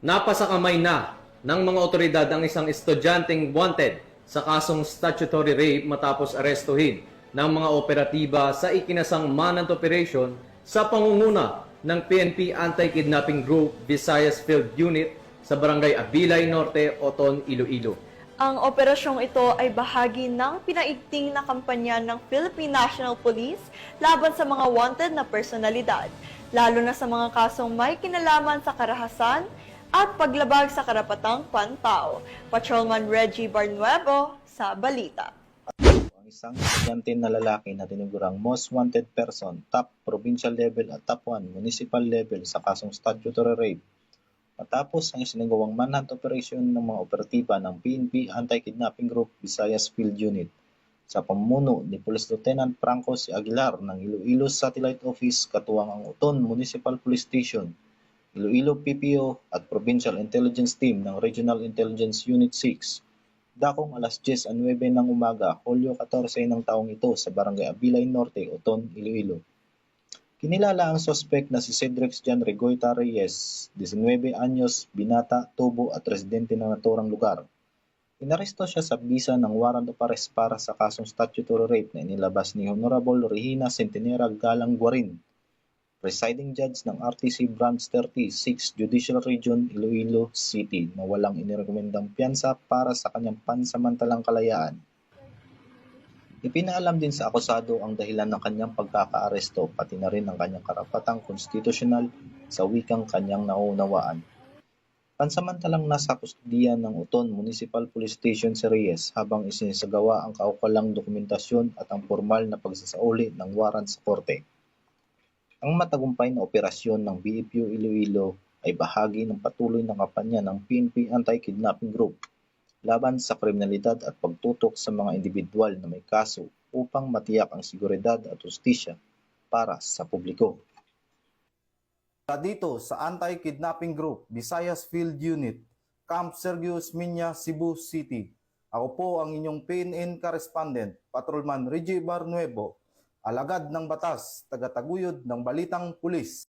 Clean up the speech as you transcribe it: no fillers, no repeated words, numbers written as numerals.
Napasakamay na ng mga otoridad ang isang estudyanteng wanted sa kasong statutory rape matapos arestuhin ng mga operatiba sa ikinasang manhunt operation sa pangunguna ng PNP Anti-Kidnapping Group Visayas Field Unit sa Barangay Abilay Norte, Oton, Iloilo. Ang operasyong ito ay bahagi ng pinaigting na kampanya ng Philippine National Police laban sa mga wanted na personalidad, lalo na sa mga kasong may kinalaman sa karahasan at paglabag sa karapatang pantao. Patrolman Reggie Barnuevo sa balita. Ang isang estudyante na lalaki na tinugurang most wanted person, top provincial level at top 1 municipal level sa kasong statutory rape. Matapos ang isinagawang manhunt operation ng mga operatiba ng PNP Anti-Kidnapping Group Visayas Field Unit sa pamumuno ni Police Lieutenant Franco C. Aguilar ng Iloilo Satellite Office katuwang ang Uton Municipal Police Station, Iloilo PPO at Provincial Intelligence Team ng Regional Intelligence Unit 6. Dakong alas 10:09 ng umaga, Hulyo 14 ng taong ito sa Barangay Abilay Norte, Uton, Iloilo. Kinilala ang suspect na si Cedric John Regoyta Reyes, 19 anyos, binata, tubo at residente ng naturang lugar. Inaresto siya sa bisa ng warrant of arrest para sa kasong statutory rape na inilabas ni Honorable Regina Centenera Galang Guarin, presiding judge ng RTC Branch 36 Judicial Region, Iloilo City na walang inirekomendang piyansa para sa kanyang pansamantalang kalayaan. Ipinaalam din sa akusado ang dahilan ng kanyang pagkakaaresto pati na rin ang kanyang karapatang konstitusyonal sa wikang kanyang nauunawaan. Pansamantalang nasa kustudiya ng Uton Municipal Police Station si Reyes habang isinasagawa ang kaukulang dokumentasyon at ang formal na pagsasauli ng warrant sa korte. Ang matagumpay na operasyon ng BFU Iloilo ay bahagi ng patuloy na kampanya ng PNP Anti-Kidnapping Group laban sa kriminalidad at pagtutok sa mga individual na may kaso upang matiyak ang seguridad at hustisya para sa publiko. Dito sa Anti-Kidnapping Group Visayas Field Unit, Camp Sergio Esmiña, Cebu City. Ako po ang inyong PNN correspondent, Patrolman Reggie Barnuevo, alagad ng batas, tagataguyod ng Balitang Pulis.